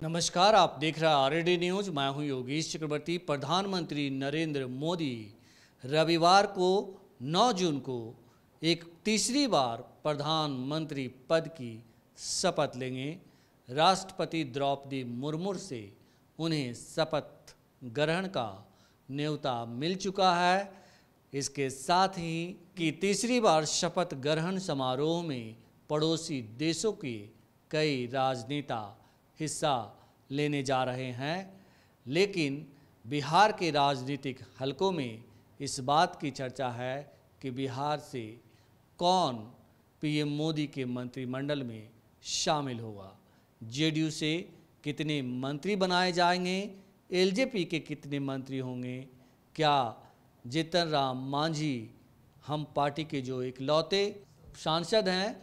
नमस्कार, आप देख रहे हैं आरएडी न्यूज। मैं हूं योगेश चक्रवर्ती। प्रधानमंत्री नरेंद्र मोदी रविवार को 9 जून को एक तीसरी बार प्रधानमंत्री पद की शपथ लेंगे। राष्ट्रपति द्रौपदी मुर्मू से उन्हें शपथ ग्रहण का न्योता मिल चुका है। इसके साथ ही कि तीसरी बार शपथ ग्रहण समारोह में पड़ोसी देशों के कई राजनेता हिस्सा लेने जा रहे हैं, लेकिन बिहार के राजनीतिक हलकों में इस बात की चर्चा है कि बिहार से कौन पीएम मोदी के मंत्रिमंडल में शामिल होगा। जेडीयू से कितने मंत्री बनाए जाएंगे, एलजेपी के कितने मंत्री होंगे, क्या जीतन राम मांझी हम पार्टी के जो इकलौते सांसद हैं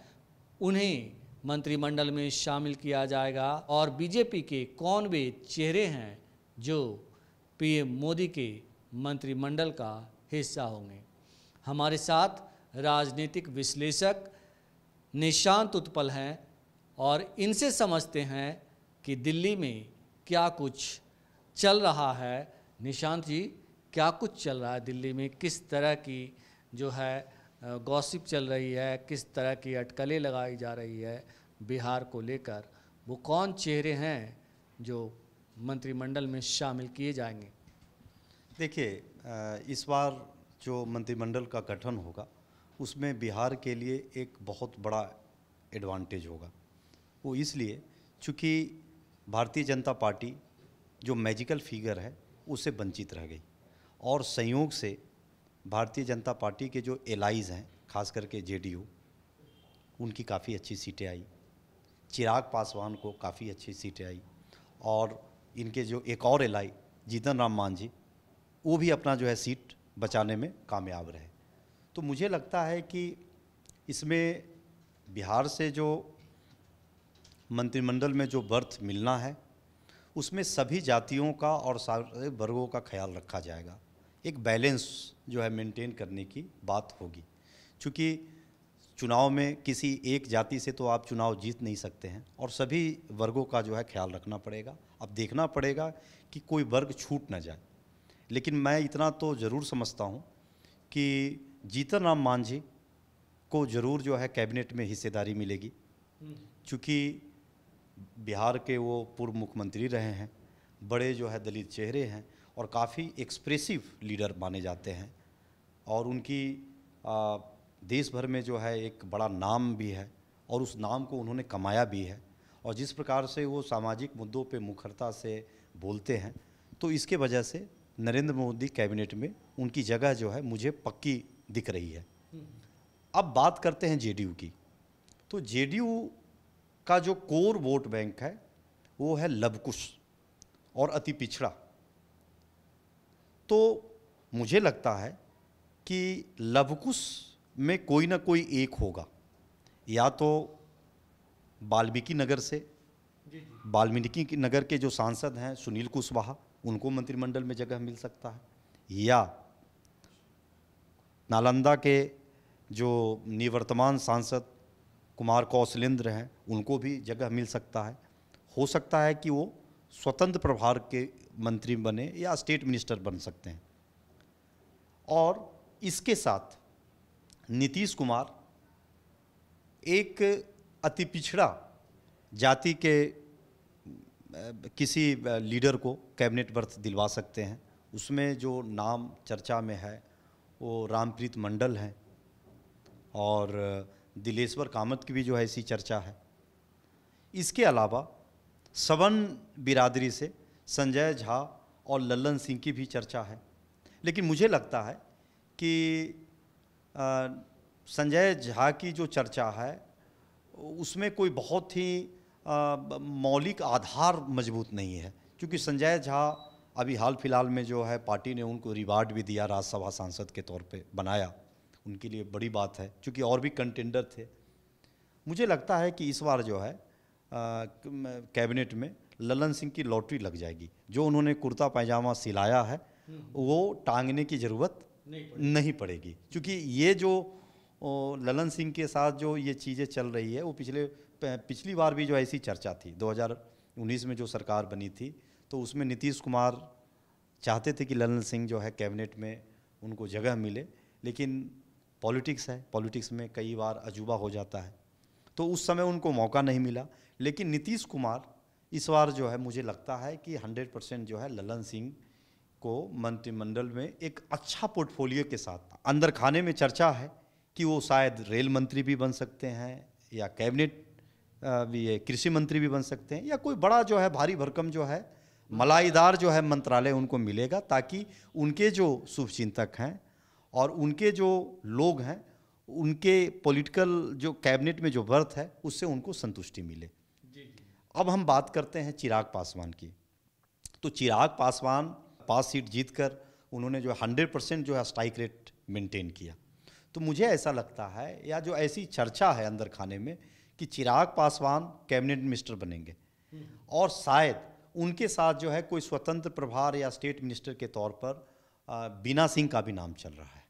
उन्हें मंत्रिमंडल में शामिल किया जाएगा, और बीजेपी के कौन वे चेहरे हैं जो पीएम मोदी के मंत्रिमंडल का हिस्सा होंगे। हमारे साथ राजनीतिक विश्लेषक निशांत उत्पल हैं और इनसे समझते हैं कि दिल्ली में क्या कुछ चल रहा है। निशांत जी, क्या कुछ चल रहा है दिल्ली में? किस तरह की जो है गॉसिप चल रही है, किस तरह की अटकलें लगाई जा रही है बिहार को लेकर? वो कौन चेहरे हैं जो मंत्रिमंडल में शामिल किए जाएंगे? देखिए, इस बार जो मंत्रिमंडल का गठन होगा उसमें बिहार के लिए एक बहुत बड़ा एडवांटेज होगा। वो इसलिए चूँकि भारतीय जनता पार्टी जो मैजिकल फिगर है उससे वंचित रह गई, और संयोग से भारतीय जनता पार्टी के जो एलाइज हैं, खास करके जेडीयू, उनकी काफ़ी अच्छी सीटें आई। चिराग पासवान को काफ़ी अच्छी सीटें आई, और इनके जो एक और एलाई जीतन राम मांझी, वो भी अपना जो है सीट बचाने में कामयाब रहे। तो मुझे लगता है कि इसमें बिहार से जो मंत्रिमंडल में जो बर्थ मिलना है उसमें सभी जातियों का और सारे वर्गों का ख्याल रखा जाएगा। एक बैलेंस जो है मेंटेन करने की बात होगी, क्योंकि चुनाव में किसी एक जाति से तो आप चुनाव जीत नहीं सकते हैं, और सभी वर्गों का जो है ख्याल रखना पड़ेगा। अब देखना पड़ेगा कि कोई वर्ग छूट ना जाए। लेकिन मैं इतना तो ज़रूर समझता हूँ कि जीतन राम मांझी को ज़रूर जो है कैबिनेट में हिस्सेदारी मिलेगी, क्योंकि बिहार के वो पूर्व मुख्यमंत्री रहे हैं, बड़े जो है दलित चेहरे हैं और काफ़ी एक्सप्रेसिव लीडर माने जाते हैं, और उनकी देश भर में जो है एक बड़ा नाम भी है, और उस नाम को उन्होंने कमाया भी है। और जिस प्रकार से वो सामाजिक मुद्दों पे मुखरता से बोलते हैं, तो इसके वजह से नरेंद्र मोदी कैबिनेट में उनकी जगह जो है मुझे पक्की दिख रही है। अब बात करते हैं जेडीयू की। तो जेडीयू का जो कोर वोट बैंक है वो है लवकुश और अति पिछड़ा। तो मुझे लगता है कि लवकुश में कोई ना कोई एक होगा, या तो वाल्मीकि नगर से, वाल्मीकि नगर के जो सांसद हैं सुनील कुशवाहा, उनको मंत्रिमंडल में जगह मिल सकता है, या नालंदा के जो निवर्तमान सांसद कुमार कौशलेंद्र हैं उनको भी जगह मिल सकता है। हो सकता है कि वो स्वतंत्र प्रभार के मंत्री बने या स्टेट मिनिस्टर बन सकते हैं। और इसके साथ नीतीश कुमार एक अति पिछड़ा जाति के किसी लीडर को कैबिनेट बर्थ दिलवा सकते हैं। उसमें जो नाम चर्चा में है वो रामप्रीत मंडल हैं, और दिलेश्वर कामत की भी जो है ऐसी चर्चा है। इसके अलावा सवर्ण बिरादरी से संजय झा और लल्लन सिंह की भी चर्चा है। लेकिन मुझे लगता है कि संजय झा की जो चर्चा है उसमें कोई बहुत ही मौलिक आधार मजबूत नहीं है, क्योंकि संजय झा अभी हाल फिलहाल में जो है पार्टी ने उनको रिवार्ड भी दिया, राज्यसभा सांसद के तौर पे बनाया। उनके लिए बड़ी बात है, क्योंकि और भी कंटेंडर थे। मुझे लगता है कि इस बार जो है कैबिनेट में लल्लन सिंह की लॉटरी लग जाएगी। जो उन्होंने कुर्ता पैजामा सिलाया है वो टांगने की ज़रूरत नहीं पड़ेगी, क्योंकि ये जो लल्लन सिंह के साथ जो ये चीज़ें चल रही है वो पिछली बार भी जो ऐसी चर्चा थी 19 में जो सरकार बनी थी तो उसमें नीतीश कुमार चाहते थे कि ललन सिंह जो है कैबिनेट में उनको जगह मिले, लेकिन पॉलिटिक्स है, पॉलिटिक्स में कई बार अजूबा हो जाता है, तो उस समय उनको मौका नहीं मिला। लेकिन नीतीश कुमार इस बार जो है मुझे लगता है कि 100% जो है ललन सिंह को मंत्रिमंडल में एक अच्छा पोर्टफोलियो के साथ, अंदर खाने में चर्चा है कि वो शायद रेल मंत्री भी बन सकते हैं या कैबिनेट भी, कृषि मंत्री भी बन सकते हैं, या कोई बड़ा जो है भारी भरकम जो है मलाईदार जो है मंत्रालय उनको मिलेगा, ताकि उनके जो शुभचिंतक हैं और उनके जो लोग हैं उनके पॉलिटिकल जो कैबिनेट में जो वर्थ है उससे उनको संतुष्टि मिले। अब हम बात करते हैं चिराग पासवान की। तो चिराग पासवान 5 सीट जीतकर उन्होंने जो 100% जो है स्ट्राइक रेट मेंटेन किया। तो मुझे ऐसा लगता है, या जो ऐसी चर्चा है अंदर खाने में, कि चिराग पासवान कैबिनेट मिनिस्टर बनेंगे और शायद उनके साथ जो है कोई स्वतंत्र प्रभार या स्टेट मिनिस्टर के तौर पर बीना सिंह का भी नाम चल रहा है।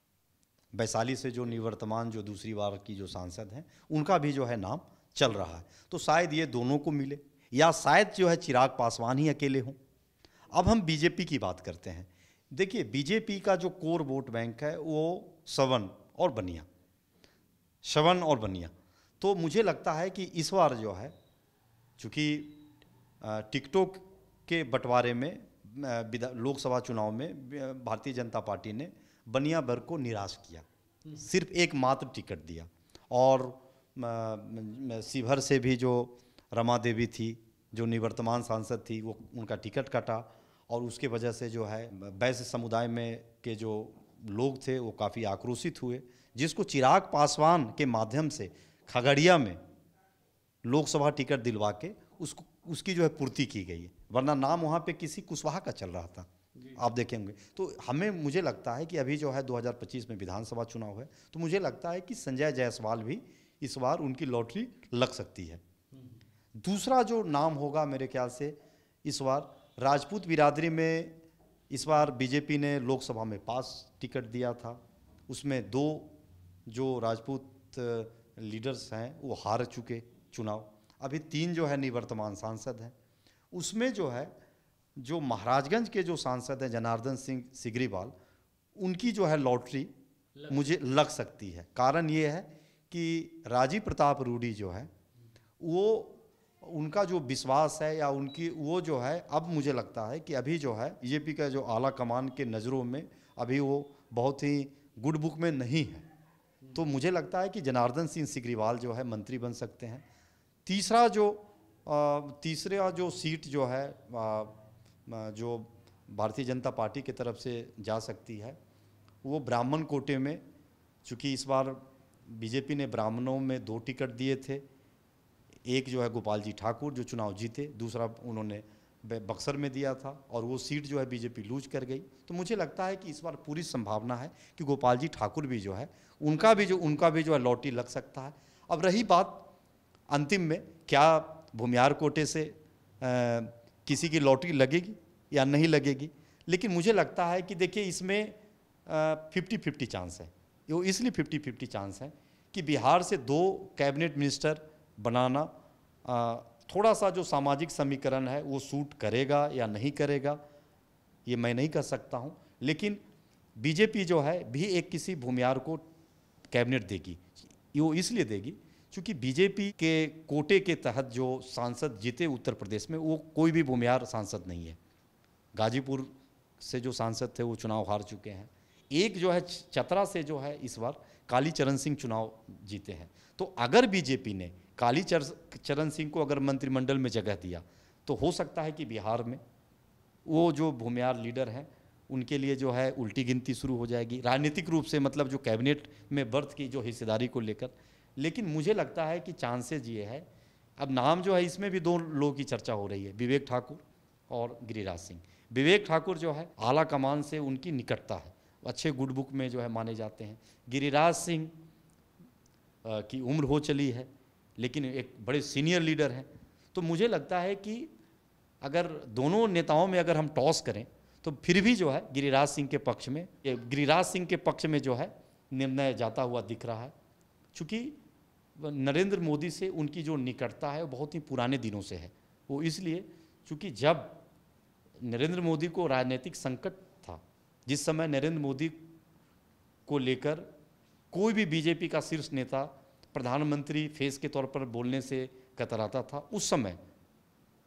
वैशाली से जो निवर्तमान जो दूसरी बार की जो सांसद हैं उनका भी जो है नाम चल रहा है। तो शायद ये दोनों को मिले, या शायद जो है चिराग पासवान ही अकेले हों। अब हम बीजेपी की बात करते हैं। देखिए, बीजेपी का जो कोर वोट बैंक है वो श्रवण और बनिया। तो मुझे लगता है कि इस बार जो है, चूँकि टिकटों के बंटवारे में लोकसभा चुनाव में भारतीय जनता पार्टी ने बनिया वर्ग को निराश किया, सिर्फ एकमात्र टिकट दिया, और शिवहर से भी जो रमा देवी थी जो निवर्तमान सांसद थी वो उनका टिकट कटा, और उसके वजह से जो है वैश्य समुदाय में के जो लोग थे वो काफ़ी आक्रोशित हुए, जिसको चिराग पासवान के माध्यम से खगड़िया में लोकसभा टिकट दिलवा के उसकी जो है पूर्ति की गई है, वरना नाम वहाँ पे किसी कुशवाहा का चल रहा था, आप देखेंगे। तो मुझे लगता है कि अभी जो है 2025 में विधानसभा चुनाव है, तो मुझे लगता है कि संजय जायसवाल भी इस बार उनकी लॉटरी लग सकती है। दूसरा जो नाम होगा मेरे ख्याल से इस बार राजपूत बिरादरी में, इस बार बीजेपी ने लोकसभा में 5 टिकट दिया था, उसमें 2 जो राजपूत लीडर्स हैं वो हार चुके चुनाव, अभी 3 जो है निवर्तमान सांसद हैं। उसमें जो है जो महाराजगंज के जो सांसद हैं जनार्दन सिंह सिगरीवाल, उनकी जो है लॉटरी मुझे लग सकती है। कारण ये है कि राजीव प्रताप रूडी जो है वो, उनका जो विश्वास है या उनकी वो जो है, अब मुझे लगता है कि अभी जो है बीजेपी का जो आला कमान के नज़रों में अभी वो बहुत ही गुड बुक में नहीं है। तो मुझे लगता है कि जनार्दन सिंह सिगरीवाल जो है मंत्री बन सकते हैं। तीसरा जो सीट जो है जो भारतीय जनता पार्टी की तरफ से जा सकती है वो ब्राह्मण कोटे में, चूँकि इस बार बीजेपी ने ब्राह्मणों में 2 टिकट दिए थे, एक जो है गोपाल जी ठाकुर जो चुनाव जीते, दूसरा उन्होंने बक्सर में दिया था और वो सीट जो है बीजेपी लूज कर गई। तो मुझे लगता है कि इस बार पूरी संभावना है कि गोपाल जी ठाकुर भी जो है उनका भी जो है लॉटरी लग सकता है। अब रही बात अंतिम में, क्या भूमिहार कोटे से किसी की लॉटरी लगेगी या नहीं लगेगी, लेकिन मुझे लगता है कि देखिए इसमें 50-50 चांस है। वो इसलिए 50-50 चांस है कि बिहार से 2 कैबिनेट मिनिस्टर बनाना थोड़ा सा जो सामाजिक समीकरण है वो सूट करेगा या नहीं करेगा ये मैं नहीं कह सकता हूँ, लेकिन बीजेपी जो है भी एक किसी भूमिहार को कैबिनेट देगी। वो इसलिए देगी क्योंकि बीजेपी के कोटे के तहत जो सांसद जीते उत्तर प्रदेश में वो कोई भी भूमिहार सांसद नहीं है। गाजीपुर से जो सांसद थे वो चुनाव हार चुके हैं। एक जो है चतरा से जो है इस बार कालीचरण सिंह चुनाव जीते हैं। तो अगर बीजेपी ने कालीचरण सिंह को अगर मंत्रिमंडल में जगह दिया तो हो सकता है कि बिहार में वो जो भूमिहार लीडर हैं उनके लिए जो है उल्टी गिनती शुरू हो जाएगी राजनीतिक रूप से, मतलब जो कैबिनेट में बर्थ की जो हिस्सेदारी को लेकर। लेकिन मुझे लगता है कि चांसेज ये है, अब नाम जो है इसमें भी 2 लोगों की चर्चा हो रही है, विवेक ठाकुर और गिरिराज सिंह। विवेक ठाकुर जो है आला कमान से उनकी निकटता है, अच्छे गुड बुक में जो है माने जाते हैं। गिरिराज सिंह की उम्र हो चली है लेकिन एक बड़े सीनियर लीडर हैं। तो मुझे लगता है कि अगर दोनों नेताओं में अगर हम टॉस करें तो फिर भी जो है गिरिराज सिंह के पक्ष में जो है निर्णय जाता हुआ दिख रहा है, क्योंकि नरेंद्र मोदी से उनकी जो निकटता है वो बहुत ही पुराने दिनों से है। वो इसलिए क्योंकि जब नरेंद्र मोदी को राजनीतिक संकट था, जिस समय नरेंद्र मोदी को लेकर कोई भी बीजेपी का शीर्ष नेता प्रधानमंत्री फेस के तौर पर बोलने से कतराता था, उस समय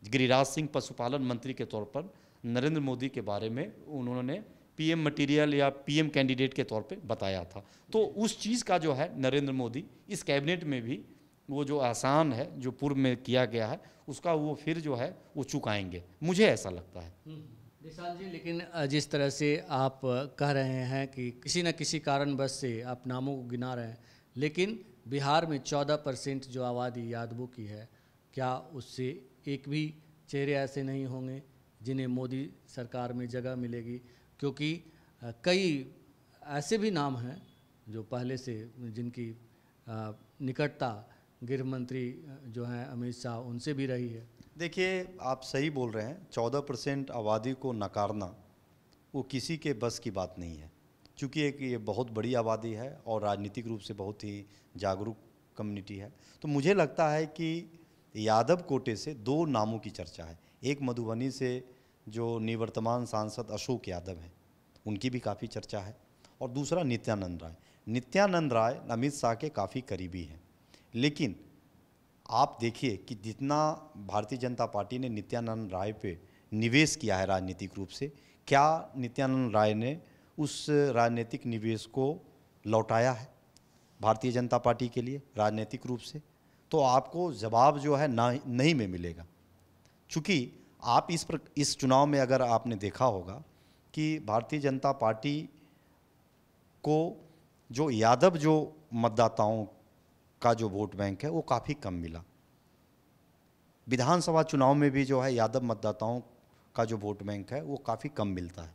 गिरिराज सिंह पशुपालन मंत्री के तौर पर नरेंद्र मोदी के बारे में उन्होंने पीएम मटेरियल या पीएम कैंडिडेट के तौर पे बताया था। तो उस चीज़ का जो है नरेंद्र मोदी इस कैबिनेट में भी वो जो आसान है जो पूर्व में किया गया है उसका वो फिर जो है वो चुकाएंगे, मुझे ऐसा लगता है। निशांत जी, लेकिन जिस तरह से आप कह रहे हैं कि किसी न किसी कारणवश से आप नामों को गिना रहे हैं, लेकिन बिहार में 14% जो आबादी यादवों की है, क्या उससे एक भी चेहरे ऐसे नहीं होंगे जिन्हें मोदी सरकार में जगह मिलेगी? क्योंकि कई ऐसे भी नाम हैं जो पहले से जिनकी निकटता गृह मंत्री जो हैं अमित शाह उनसे भी रही है। देखिए, आप सही बोल रहे हैं, 14% आबादी को नकारना वो किसी के बस की बात नहीं है, क्योंकि एक ये बहुत बड़ी आबादी है और राजनीतिक रूप से बहुत ही जागरूक कम्युनिटी है। तो मुझे लगता है कि यादव कोटे से दो नामों की चर्चा है। एक मधुबनी से जो निवर्तमान सांसद अशोक यादव हैं, उनकी भी काफ़ी चर्चा है, और दूसरा नित्यानंद राय। नित्यानंद राय अमित शाह के काफ़ी करीबी हैं, लेकिन आप देखिए कि जितना भारतीय जनता पार्टी ने नित्यानंद राय पे निवेश किया है राजनीतिक रूप से, क्या नित्यानंद राय ने उस राजनीतिक निवेश को लौटाया है भारतीय जनता पार्टी के लिए राजनीतिक रूप से? तो आपको जवाब जो है ना नहीं में मिलेगा, चूँकि आप इस चुनाव में अगर आपने देखा होगा कि भारतीय जनता पार्टी को जो यादव जो मतदाताओं का जो वोट बैंक है वो काफ़ी कम मिला। विधानसभा चुनाव में भी जो है यादव मतदाताओं का जो वोट बैंक है वो काफ़ी कम मिलता है।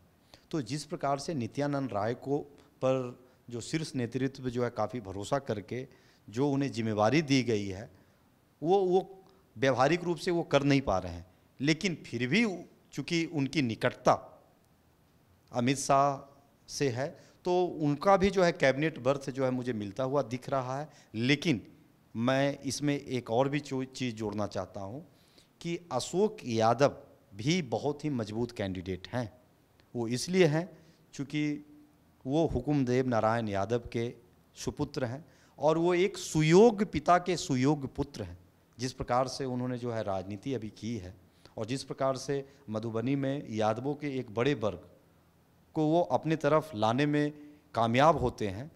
तो जिस प्रकार से नित्यानंद राय को पर जो शीर्ष नेतृत्व जो है काफ़ी भरोसा करके जो उन्हें जिम्मेवारी दी गई है वो व्यवहारिक रूप से वो कर नहीं पा रहे हैं, लेकिन फिर भी चूँकि उनकी निकटता अमित शाह से है तो उनका भी जो है कैबिनेट बर्थ जो है मुझे मिलता हुआ दिख रहा है। लेकिन मैं इसमें एक और भी चीज़ जोड़ना चाहता हूँ कि अशोक यादव भी बहुत ही मजबूत कैंडिडेट हैं। वो इसलिए हैं चूँकि वो हुकुमदेव नारायण यादव के सुपुत्र हैं और वो एक सुयोग्य पिता के सुयोग्य पुत्र हैं। जिस प्रकार से उन्होंने जो है राजनीति अभी की है और जिस प्रकार से मधुबनी में यादवों के एक बड़े वर्ग को वो अपनी तरफ लाने में कामयाब होते हैं,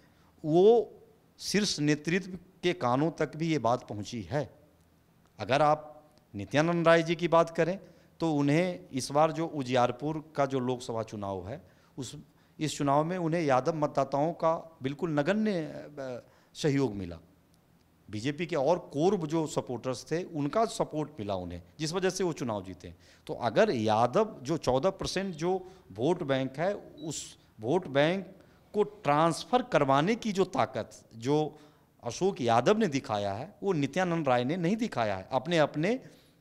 वो शीर्ष नेतृत्व के कानों तक भी ये बात पहुंची है। अगर आप नित्यानंद राय जी की बात करें तो उन्हें इस बार जो उजियारपुर का जो लोकसभा चुनाव है इस चुनाव में उन्हें यादव मतदाताओं का बिल्कुल नगण्य सहयोग मिला। बीजेपी के और कोर जो सपोर्टर्स थे उनका सपोर्ट मिला उन्हें, जिस वजह से वो चुनाव जीते। तो अगर यादव जो 14% जो वोट बैंक है उस वोट बैंक को ट्रांसफ़र करवाने की जो ताकत जो अशोक यादव ने दिखाया है वो नित्यानंद राय ने नहीं दिखाया है अपने अपने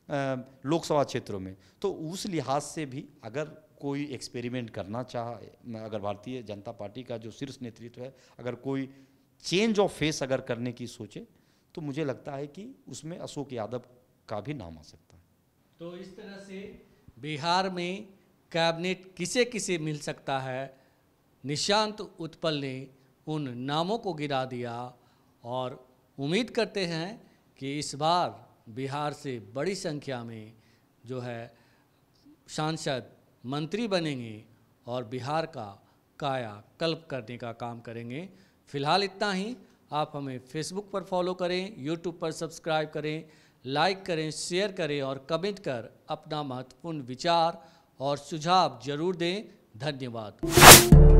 लोकसभा क्षेत्रों में। तो उस लिहाज से भी अगर कोई एक्सपेरिमेंट करना चाहे, अगर भारतीय जनता पार्टी का जो शीर्ष नेतृत्व है अगर कोई चेंज ऑफ फेस अगर करने की सोचे तो मुझे लगता है कि उसमें अशोक यादव का भी नाम आ सकता है। तो इस तरह से बिहार में कैबिनेट किसे किसे मिल सकता है, निशांत उत्पल ने उन नामों को गिरा दिया और उम्मीद करते हैं कि इस बार बिहार से बड़ी संख्या में जो है सांसद मंत्री बनेंगे और बिहार का काया कल्प करने का काम करेंगे। फिलहाल इतना ही। आप हमें फेसबुक पर फॉलो करें, यूट्यूब पर सब्सक्राइब करें, लाइक करें, शेयर करें और कमेंट कर अपना महत्वपूर्ण विचार और सुझाव जरूर दें। धन्यवाद।